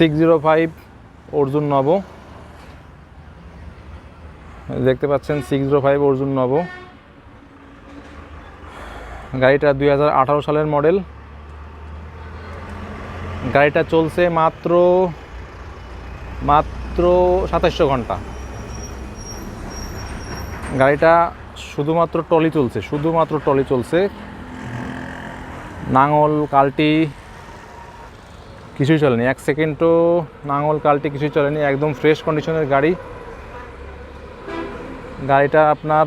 605 অর্জুন নবো, দেখতে পাচ্ছেন 605 অর্জুন নবো। গাড়িটা 2018 সালের মডেল। গাড়িটা চলছে মাত্র 2700 ঘন্টা। গাড়িটা শুধুমাত্র ট্রলি চলছে, নাঙল কাল্টি কিছুই চলেনি, 1 সেকেন্ডও নাঙল কাল্টি কিছুই চলেনি, একদম ফ্রেশ কন্ডিশনের গাড়ি। গাড়িটা আপনার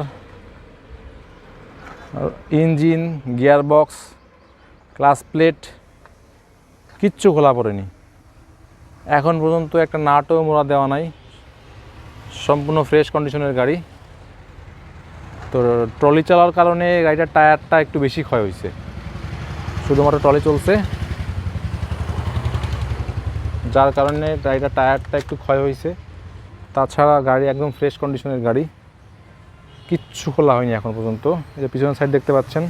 ইঞ্জিন, গিয়ারবক্স, ক্লাচ প্লেট কিচ্ছু খোলা পড়েনি, এখন পর্যন্ত একটা নাটও মোড়া দেওয়া নাই, সম্পূর্ণ ফ্রেশ কন্ডিশনের গাড়ি। তো ট্রলি চালার কারণে গাড়িটার টায়ারটা একটু বেশি ক্ষয় হয়েছে, শুধুমাত্র ট্রলি চলছে যার কারণে গাড়িটার টায়ারটা একটু ক্ষয় হয়েছে। তাছাড়া গাড়ি একদম ফ্রেশ কন্ডিশনের গাড়ি, কিচ্ছু খোলা হয়নি এখন পর্যন্ত। এই যে পিছনের সাইড দেখতে পাচ্ছেন,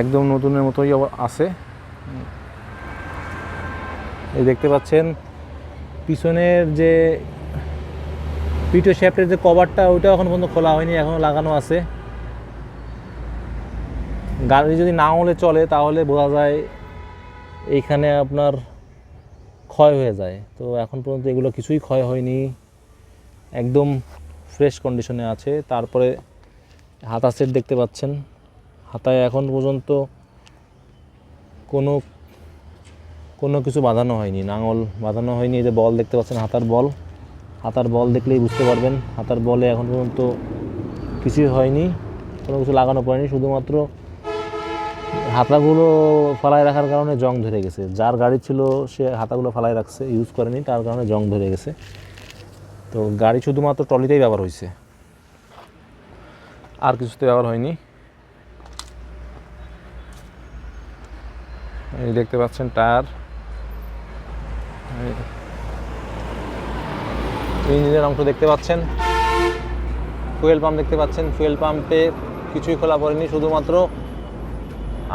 একদম নতুনের মতোই আছে। এই দেখতে পাচ্ছেন পিছনের যে পিটো শ্যাফটের যে কভারটা, ওইটা এখন পর্যন্ত খোলা হয়নি, এখনও লাগানো আছে। গাড়ি যদি নাঙলে চলে তাহলে বোঝা যায় এইখানে আপনার ক্ষয় হয়ে যায়, তো এখন পর্যন্ত এগুলো কিছুই ক্ষয় হয়নি, একদম ফ্রেশ কন্ডিশনে আছে। তারপরে হাতা সেট দেখতে পাচ্ছেন, হাতায় এখন পর্যন্ত কোনো কিছু বাঁধানো হয়নি, নাঙল বাঁধানো হয়নি। এই যে বল দেখতে পাচ্ছেন, হাতার বল দেখলেই বুঝতে পারবেন, হাতার বলে এখন পর্যন্ত কিছুই হয়নি, কোনো কিছু লাগানো পড়েনি। শুধুমাত্র হাতাগুলো ফালায় রাখার কারণে জং ধরে গেছে, যার গাড়ি ছিল সে হাতাগুলো ফালায় রাখছে, ইউজ করেনি, তার কারণে জং ধরে গেছে। তো গাড়ি শুধুমাত্র ট্রলিতেই ব্যবহার হয়েছে, আর কিছুতে ব্যবহার হয়নি। এই দেখতে পাচ্ছেন টায়ার, ইঞ্জিনের অংশ দেখতে পাচ্ছেন, ফুয়েল পাম্প দেখতে পাচ্ছেন, ফুয়েল পাম্পে কিছুই খোলা পড়েনি, শুধুমাত্র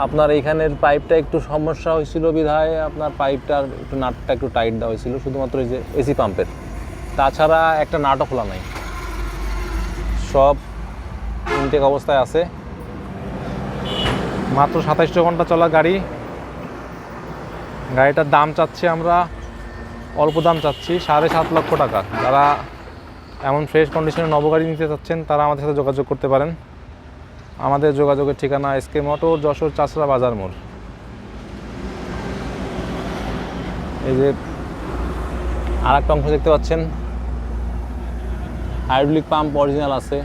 আপনার এইখানের পাইপটা একটু সমস্যা হয়েছিল বিধায় আপনার পাইপটার একটু নাটটা একটু টাইট দেওয়া হয়েছিল, শুধুমাত্র এই যে এসি পাম্পের। তাছাড়া একটা নাটও খোলা নাই, সব ইনটেক অবস্থায় আছে। মাত্র 2700 ঘন্টা চলা গাড়ি। গাড়িটার দাম চাচ্ছি আমরা, অল্প দাম চাচ্ছি 7.5 লক্ষ টাকা। যারা এমন ফ্রেশ কন্ডিশনে নবগাড়ি নিতে চাচ্ছেন তারা আমাদের সাথে যোগাযোগ করতে পারেন। আমাদের যোগাযোগের ঠিকানা এসকে মোটর, যশোর চাচড়া বাজার মোড়। এই যে আর একটা অংশ দেখতে পাচ্ছেন, হাইড্রোলিক পাম্প অরিজিনাল আছে,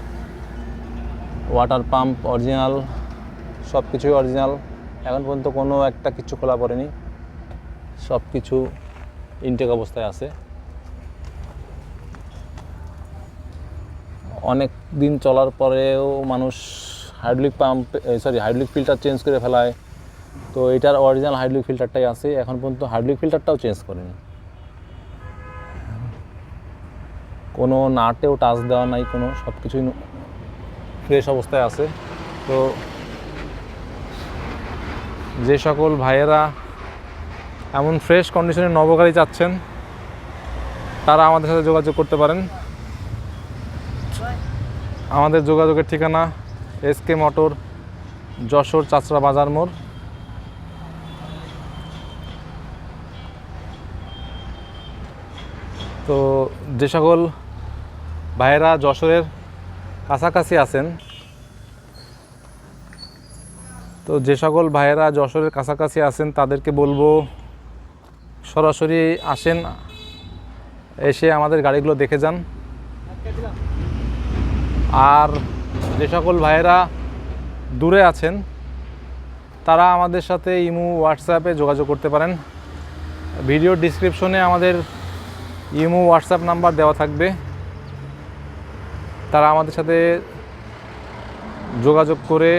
ওয়াটার পাম্প অরিজিনাল, সব কিছুই অরিজিনাল। এখন পর্যন্ত কোনো একটা কিছু খোলা পড়েনি, সব কিছু ইনটেক অবস্থায় আছে। অনেক দিন চলার পরেও মানুষ হাইড্রোলিক ফিল্টার চেঞ্জ করে ফেলায়, তো এটার অরিজিনাল হাইড্রোলিক ফিল্টারটাই আছে, এখন পর্যন্ত হাইড্রোলিক ফিল্টারটাও চেঞ্জ করেনি, কোনো নাটেও টাচ দেওয়া নাই, কোনো সব কিছুই ফ্রেশ অবস্থায় আছে। তো যে সকল ভাইয়েরা এমন ফ্রেশ কন্ডিশনে নবগাড়ি চাচ্ছেন তারা আমাদের সাথে যোগাযোগ করতে পারেন। আমাদের যোগাযোগের ঠিকানা এসকে মোটর, যশোর চাচড়া বাজার মোড়। তো যে সকল ভাইয়েরা যশোরের কাছাকাছি আছেন, তাদেরকে বলবো সরাসরি আসেন, এসে আমাদের গাড়িগুলো দেখে যান। আর যে সকল ভাইয়েরা দূরে আছেন তারা আমাদের সাথে ইমো, হোয়াটসঅ্যাপে যোগাযোগ করতে পারেন। ভিডিও ডিসক্রিপশনে আমাদের ইমো, হোয়াটসঅ্যাপ নাম্বার দেওয়া থাকবে, তারা আমাদের সাথে যোগাযোগ করে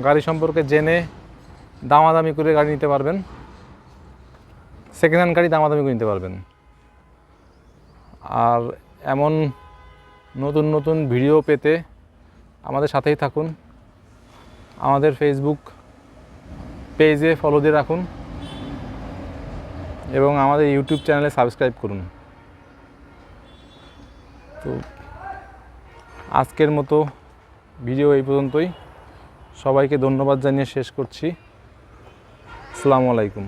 গাড়ি সম্পর্কে জেনে দামাদামি করে গাড়ি নিতে পারবেন, সেকেন্ড হ্যান্ড গাড়ি দামাদামি করে নিতে পারবেন। আর এমন নতুন নতুন ভিডিও পেতে আমাদের সাথেই থাকুন, আমাদের ফেসবুক পেজে ফলো দিয়ে রাখুন। এবং আমাদের ইউটিউব চ্যানেলে সাবস্ক্রাইব করুন। তো আজকের মতো ভিডিও এই পর্যন্তই। সবাইকে ধন্যবাদ জানিয়ে শেষ করছি। আসসালামু আলাইকুম।